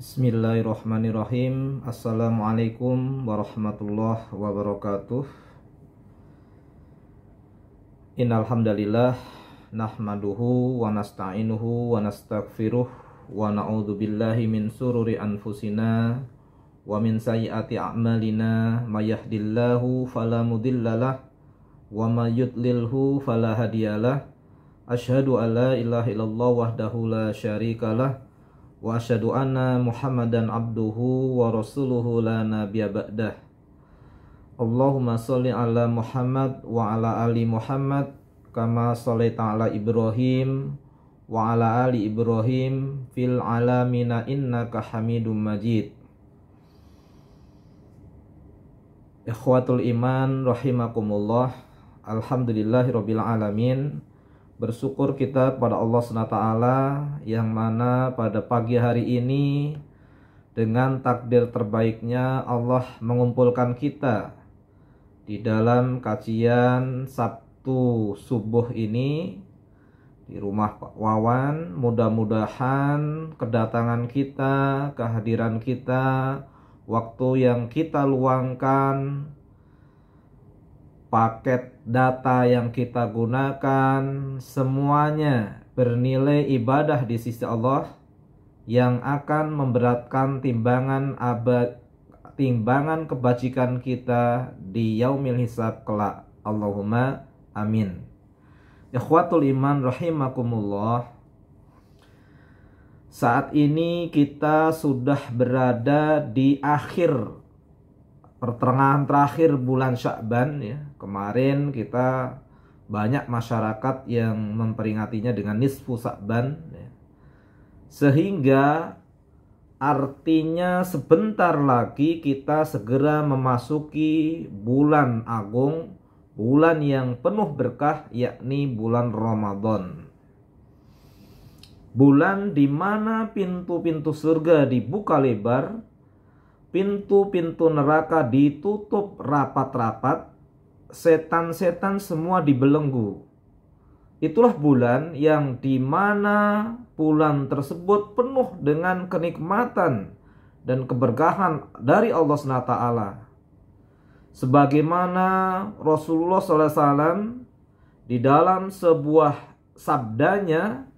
Bismillahirrahmanirrahim. Assalamualaikum warahmatullahi wabarakatuh. Innal hamdalillah nahmaduhu wa nasta'inuhu wa nastaghfiruh wa na'udzu billahi min sururi anfusina wa min sayyiati a'malina may yahdihillahu fala mudhillalah wa may yudlilhu fala hadiyalah. Asyhadu an la ilaha illallah wahdahu la syarikalah wa asyhadu anna Muhammadan abduhu wa rasuluhu la nabiyya ba'dah. Allahumma sholli ala Muhammad wa ala ali Muhammad kama shallaita ala Ibrahim wa ala ali Ibrahim fil alamina innaka Hamidum Majid. Ikhwatul iman rahimakumullah. Alhamdulillahirabbil alamin. Bersyukur kita pada Allah SWT yang mana pada pagi hari ini dengan takdir terbaiknya Allah mengumpulkan kita di dalam kajian Sabtu subuh ini di rumah Pak Wawan. Mudah-mudahan kedatangan kita, kehadiran kita, waktu yang kita luangkan, paket data yang kita gunakan, semuanya bernilai ibadah di sisi Allah yang akan memberatkan timbangan kebajikan kita di yaumil hisab kelak. Allahumma amin. Ikhwatul iman rahimakumullah. Saat ini kita sudah berada di pertengahan terakhir bulan Sya'ban ya. Kemarin kita banyak masyarakat yang memperingatinya dengan nisfu Sya'ban ya. Sehingga artinya sebentar lagi kita segera memasuki bulan agung, bulan yang penuh berkah, yakni bulan Ramadan. Bulan di mana pintu-pintu surga dibuka lebar, pintu-pintu neraka ditutup rapat-rapat, setan-setan semua dibelenggu. Itulah bulan yang dimana bulan tersebut penuh dengan kenikmatan dan keberkahan dari Allah SWT. Sebagaimana Rasulullah SAW di dalam sebuah sabdanya,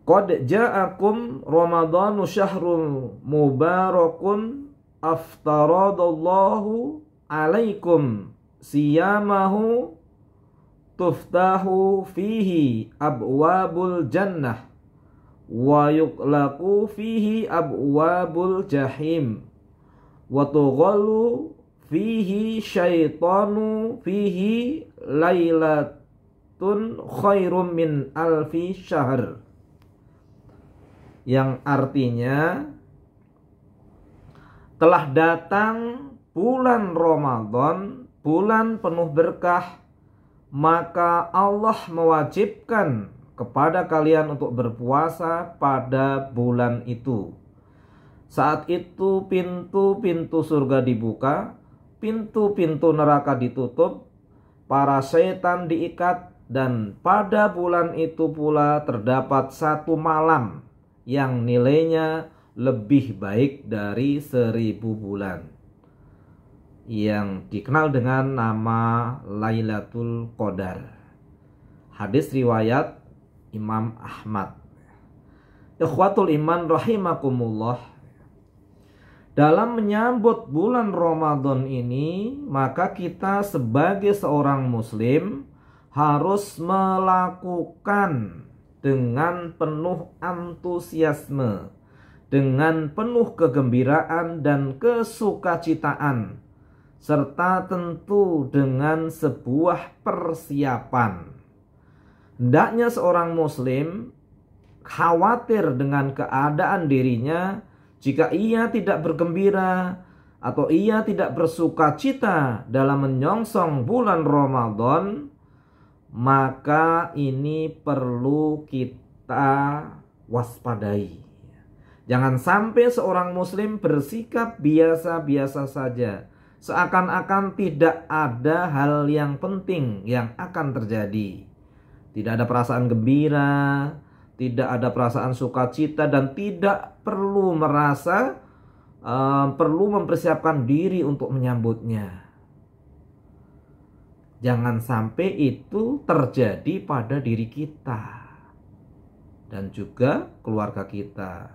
qad ja'akum Ramadhanu syahrul mubarakun aftaradallahu alaikum siyamahu tuftahu fihi abwabul jannah wa yuqlaqu fihi abwabul jahim wa tughallu fihi syaitanu fihi lailatun khairum min alfi syahr. Yang artinya telah datang bulan Ramadan, bulan penuh berkah, maka Allah mewajibkan kepada kalian untuk berpuasa pada bulan itu. Saat itu pintu-pintu surga dibuka, pintu-pintu neraka ditutup, para setan diikat, dan pada bulan itu pula terdapat satu malam yang nilainya lebih baik dari 1000 bulan, yang dikenal dengan nama Lailatul Qadar. Hadis riwayat Imam Ahmad. Ikhwatul iman rahimakumullah. Dalam menyambut bulan Ramadan ini, maka kita sebagai seorang muslim harus melakukan dengan penuh antusiasme, dengan penuh kegembiraan dan kesukacitaan, serta tentu dengan sebuah persiapan. Hendaknya seorang muslim khawatir dengan keadaan dirinya jika ia tidak bergembira atau ia tidak bersukacita dalam menyongsong bulan Ramadan, maka ini perlu kita waspadai. Jangan sampai seorang muslim bersikap biasa-biasa saja, seakan-akan tidak ada hal yang penting yang akan terjadi. Tidak ada perasaan gembira, tidak ada perasaan sukacita, dan tidak perlu merasa perlu mempersiapkan diri untuk menyambutnya. Jangan sampai itu terjadi pada diri kita dan juga keluarga kita.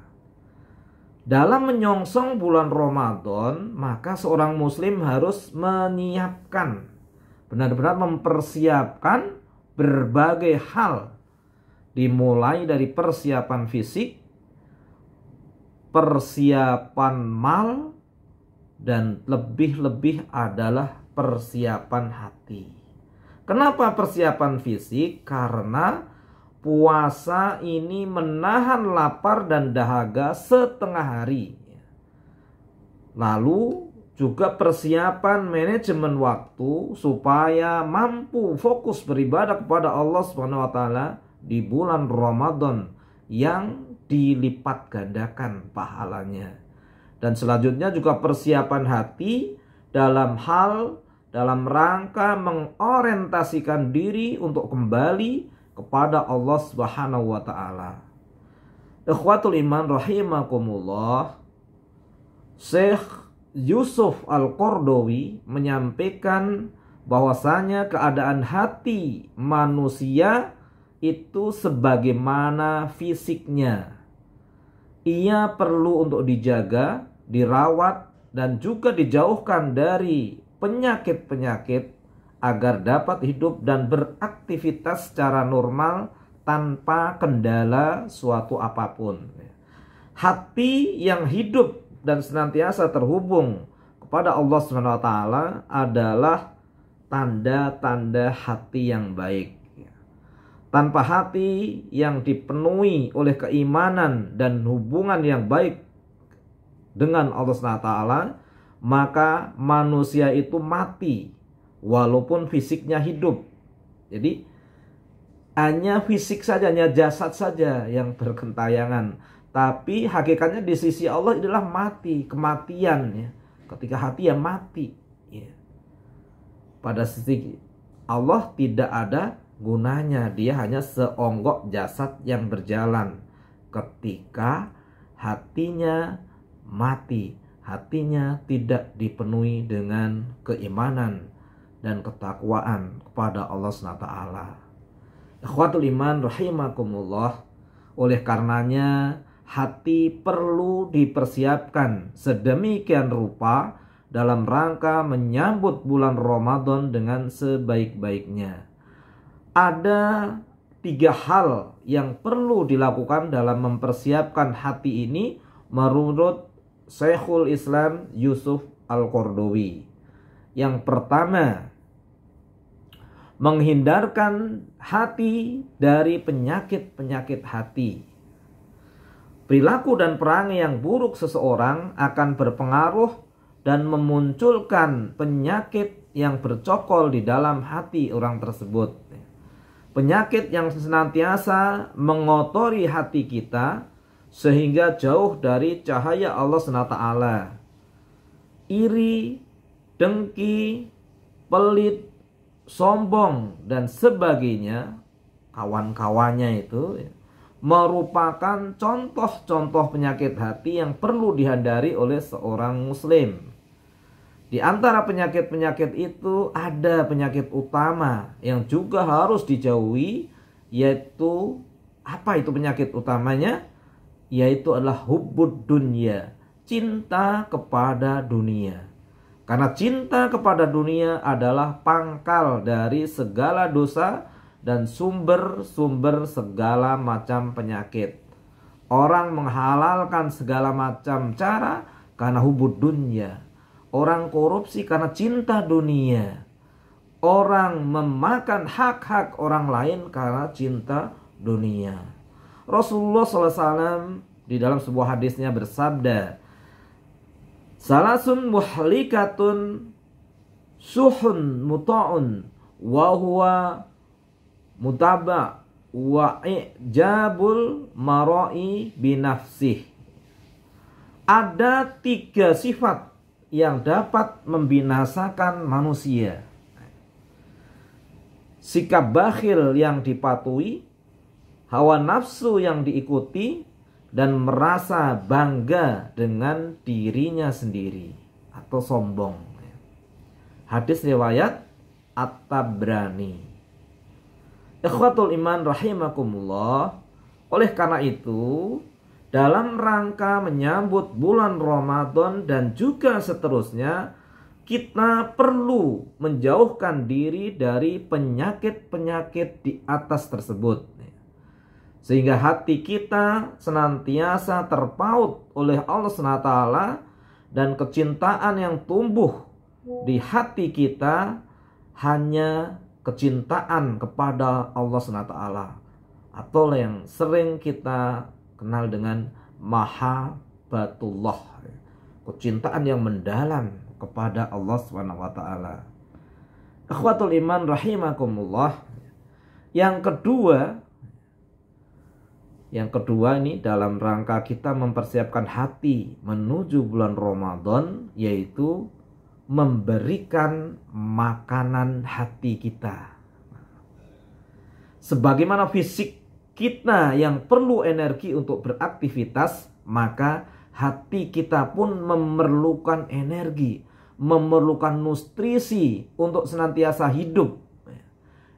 Dalam menyongsong bulan Ramadan, maka seorang muslim harus menyiapkan, benar-benar mempersiapkan berbagai hal, dimulai dari persiapan fisik, persiapan mal, dan lebih-lebih adalah persiapan hati. Kenapa persiapan fisik? Karena puasa ini menahan lapar dan dahaga setengah hari. Lalu juga persiapan manajemen waktu supaya mampu fokus beribadah kepada Allah Subhanahu wa taala di bulan Ramadan yang dilipat gandakan pahalanya. Dan selanjutnya juga persiapan hati dalam rangka mengorientasikan diri untuk kembali kepada Allah Subhanahu wa taala. Ikhwatul iman rahimakumullah, Syekh Yusuf Al-Qaradawi menyampaikan bahwasanya keadaan hati manusia itu sebagaimana fisiknya. Ia perlu untuk dijaga, dirawat, dan juga dijauhkan dari penyakit-penyakit agar dapat hidup dan beraktivitas secara normal tanpa kendala suatu apapun. Hati yang hidup dan senantiasa terhubung kepada Allah SWT adalah tanda-tanda hati yang baik. Tanpa hati yang dipenuhi oleh keimanan dan hubungan yang baik dengan Allah SWT, maka manusia itu mati walaupun fisiknya hidup. Jadi hanya fisik saja, hanya jasad saja yang bergentayangan, tapi hakikatnya di sisi Allah adalah mati, kematian ya. Ketika hati ya mati ya. Pada sisi Allah tidak ada gunanya, dia hanya seonggok jasad yang berjalan. Ketika hatinya mati, hatinya tidak dipenuhi dengan keimanan dan ketakwaan kepada Allah SWT. Ikhwatul iman rahimakumullah, oleh karenanya hati perlu dipersiapkan sedemikian rupa dalam rangka menyambut bulan Ramadan dengan sebaik-baiknya. Ada 3 hal yang perlu dilakukan dalam mempersiapkan hati ini menurut Syekhul Islam Yusuf Al-Qaradawi. Yang pertama, menghindarkan hati dari penyakit-penyakit hati. Perilaku dan perangai yang buruk seseorang akan berpengaruh dan memunculkan penyakit yang bercokol di dalam hati orang tersebut. Penyakit yang senantiasa mengotori hati kita sehingga jauh dari cahaya Allah SWT. Iri, dengki, pelit, sombong, dan sebagainya, kawan-kawannya itu merupakan contoh-contoh penyakit hati yang perlu dihindari oleh seorang muslim. Di antara penyakit-penyakit itu ada penyakit utama yang juga harus dijauhi, yaitu apa itu penyakit utamanya? Yaitu adalah hubbud dunya, cinta kepada dunia. Karena cinta kepada dunia adalah pangkal dari segala dosa dan sumber-sumber segala macam penyakit. Orang menghalalkan segala macam cara karena hubud dunya. Orang korupsi karena cinta dunia. Orang memakan hak-hak orang lain karena cinta dunia. Rasulullah SAW di dalam sebuah hadisnya bersabda, salasun muhlikatun suhun muta'un wa huwa mutaba wa ijabul mar'i binafsih. Ada 3 sifat yang dapat membinasakan manusia. Sikap bakhil yang dipatuhi, hawa nafsu yang diikuti, dan merasa bangga dengan dirinya sendiri atau sombong. Hadis riwayat At-Tabrani. Ikhwatul iman rahimakumullah. Oleh karena itu, dalam rangka menyambut bulan Ramadan dan juga seterusnya, kita perlu menjauhkan diri dari penyakit-penyakit di atas tersebut. Sehingga hati kita senantiasa terpaut oleh Allah SWT, dan kecintaan yang tumbuh di hati kita hanya kecintaan kepada Allah SWT, atau yang sering kita kenal dengan mahabbatullah, kecintaan yang mendalam kepada Allah SWT. Ikhwatul iman rahimakumullah. Yang kedua ini dalam rangka kita mempersiapkan hati menuju bulan Ramadan, yaitu memberikan makanan hati kita. Sebagaimana fisik kita yang perlu energi untuk beraktivitas, maka hati kita pun memerlukan energi, memerlukan nutrisi untuk senantiasa hidup.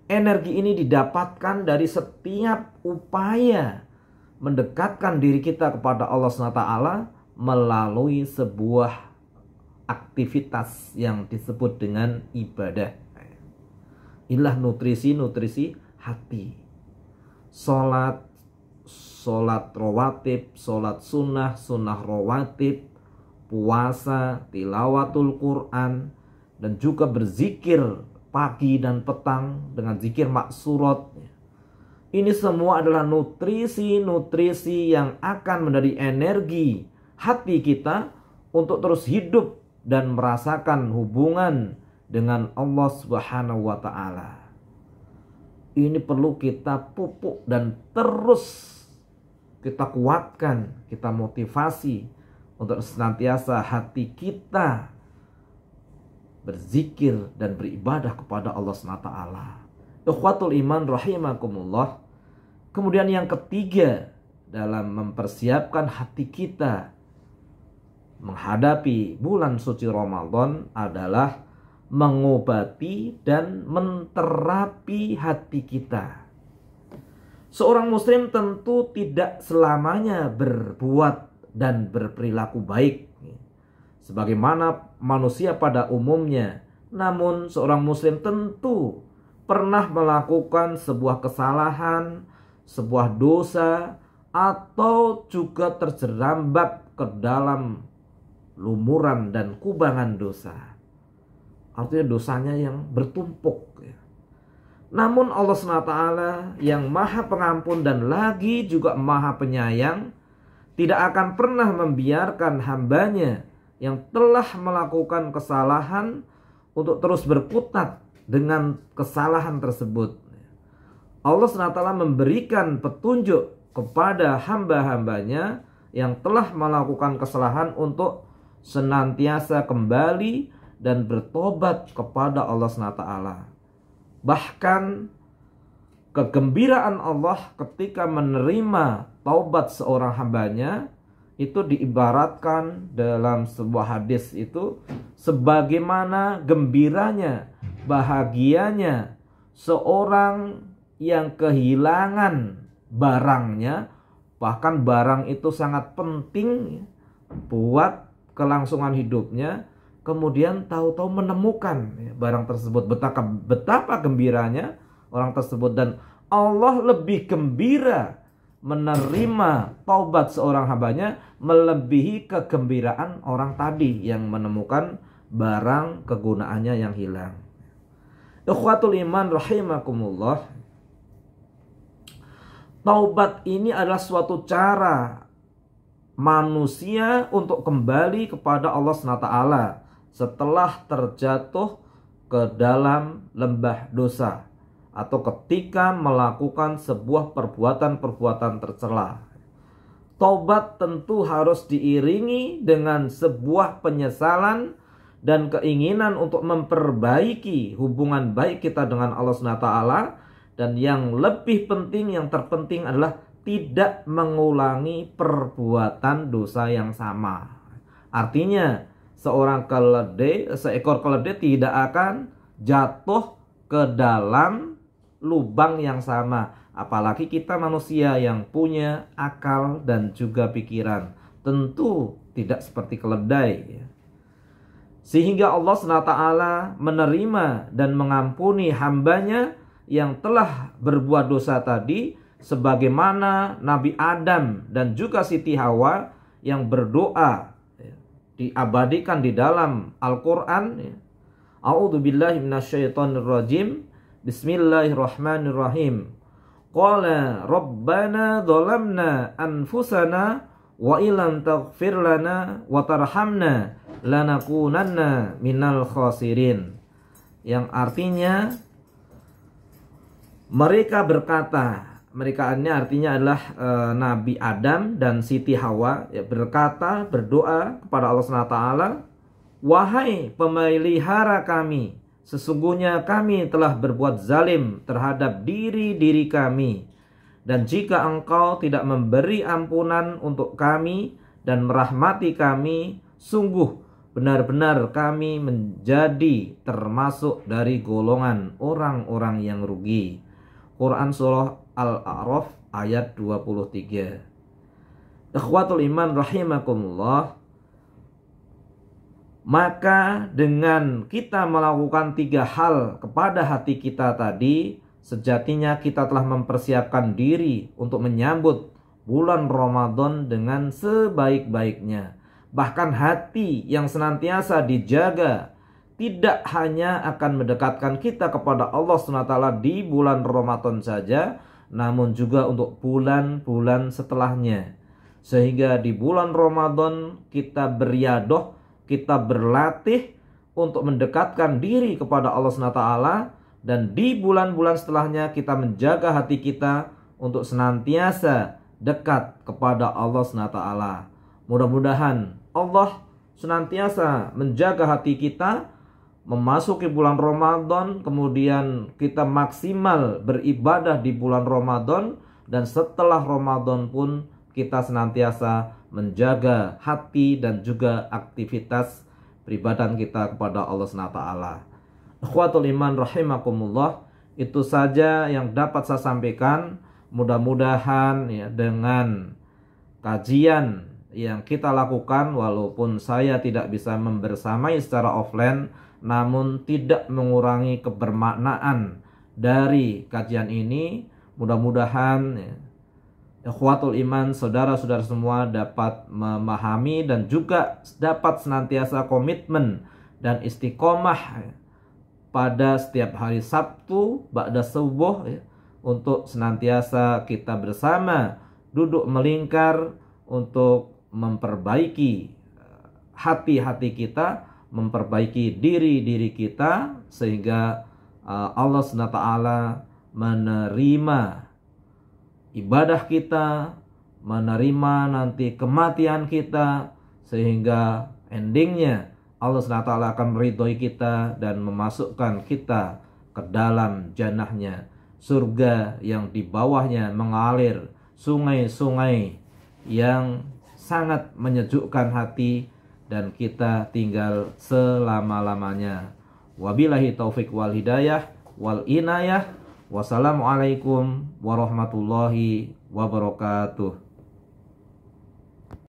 Energi ini didapatkan dari setiap upaya mendekatkan diri kita kepada Allah SWT melalui sebuah aktivitas yang disebut dengan ibadah. Inilah nutrisi hati. Sholat rawatib, sholat sunnah rawatib, puasa, tilawatul Quran, dan juga berzikir pagi dan petang dengan zikir maksurat. Ini semua adalah nutrisi yang akan menjadi energi hati kita untuk terus hidup dan merasakan hubungan dengan Allah Subhanahu wa Ta'ala. Ini perlu kita pupuk dan terus kita kuatkan, kita motivasi untuk senantiasa hati kita berzikir dan beribadah kepada Allah SWT. Ikhwatul iman rahimakumullah. Kemudian yang ketiga dalam mempersiapkan hati kita menghadapi bulan suci Ramadan adalah mengobati dan menterapi hati kita. Seorang muslim tentu tidak selamanya berbuat dan berperilaku baik sebagaimana manusia pada umumnya. Namun seorang muslim tentu pernah melakukan sebuah kesalahan, sebuah dosa, atau juga terjerambab ke dalam lumuran dan kubangan dosa. Artinya dosanya yang bertumpuk. Namun Allah SWT yang maha pengampun dan lagi juga maha penyayang tidak akan pernah membiarkan hambanya yang telah melakukan kesalahan untuk terus berkutat dengan kesalahan tersebut. Allah SWT memberikan petunjuk kepada hamba-hambanya yang telah melakukan kesalahan untuk senantiasa kembali dan bertobat kepada Allah SWT. Bahkan kegembiraan Allah ketika menerima taubat seorang hambanya itu diibaratkan dalam sebuah hadis itu sebagaimana gembiranya, bahagianya seorang yang kehilangan barangnya, bahkan barang itu sangat penting buat kelangsungan hidupnya, kemudian tahu-tahu menemukan barang tersebut. Betapa gembiranya orang tersebut, dan Allah lebih gembira menerima taubat seorang hambanya melebihi kegembiraan orang tadi yang menemukan barang kegunaannya yang hilang. Ikhwatul iman rahimakumullah. Taubat ini adalah suatu cara manusia untuk kembali kepada Allah SWT setelah terjatuh ke dalam lembah dosa atau ketika melakukan sebuah perbuatan-perbuatan tercela. Taubat tentu harus diiringi dengan sebuah penyesalan dan keinginan untuk memperbaiki hubungan baik kita dengan Allah SWT Dan yang lebih penting, yang terpenting adalah tidak mengulangi perbuatan dosa yang sama. Artinya seekor keledai tidak akan jatuh ke dalam lubang yang sama. Apalagi kita manusia yang punya akal dan juga pikiran. Tentu tidak seperti keledai. Sehingga Allah SWT menerima dan mengampuni hambanya yang telah berbuat dosa tadi, sebagaimana Nabi Adam dan juga Siti Hawa yang berdoa, diabadikan di dalam Al-Quran. A'udzubillahi minasyaitonirrajim. Bismillahirrahmanirrahim. Qala rabbana dhalamna anfusana wa illam taghfir lana wa tarhamna lanakunanna minal khasirin. Yang artinya mereka berkata, mereka ini artinya adalah Nabi Adam dan Siti Hawa, ya, berdoa kepada Allah SWT, wahai pemelihara kami, sesungguhnya kami telah berbuat zalim terhadap diri kami, dan jika engkau tidak memberi ampunan untuk kami dan merahmati kami, sungguh benar-benar kami menjadi termasuk dari golongan orang-orang yang rugi. Quran Surah Al-A'raf ayat 23. Ikhwatul iman rahimakumullah. Maka dengan kita melakukan 3 hal kepada hati kita tadi, sejatinya kita telah mempersiapkan diri untuk menyambut bulan Ramadan dengan sebaik-baiknya. Bahkan hati yang senantiasa dijaga tidak hanya akan mendekatkan kita kepada Allah SWT di bulan Ramadan saja, namun juga untuk bulan-bulan setelahnya. Sehingga di bulan Ramadan kita beriadah, kita berlatih untuk mendekatkan diri kepada Allah SWT, dan di bulan-bulan setelahnya kita menjaga hati kita untuk senantiasa dekat kepada Allah SWT. Mudah-mudahan Allah senantiasa menjaga hati kita memasuki bulan Ramadan, kemudian kita maksimal beribadah di bulan Ramadan, dan setelah Ramadan pun kita senantiasa menjaga hati dan juga aktivitas peribadahan kita kepada Allah SWT. Ikhwatul iman rahimakumullah, itu saja yang dapat saya sampaikan. Mudah-mudahan ya, dengan kajian yang kita lakukan, walaupun saya tidak bisa membersamai secara offline, namun tidak mengurangi kebermaknaan dari kajian ini. Mudah-mudahan ya, ikhwatul iman, saudara-saudara semua dapat memahami dan juga dapat senantiasa komitmen dan istiqomah ya, pada setiap hari Sabtu ba'da subuh ya, untuk senantiasa kita bersama duduk melingkar untuk memperbaiki hati-hati kita, memperbaiki diri kita, sehingga Allah SWT menerima ibadah kita, menerima nanti kematian kita, sehingga endingnya Allah SWT akan meridhoi kita dan memasukkan kita ke dalam jannahnya, surga yang di bawahnya mengalir sungai-sungai yang sangat menyejukkan hati, dan kita tinggal selama-lamanya. Wabillahi taufik wal hidayah wal inayah. Wassalamualaikum warahmatullahi wabarakatuh.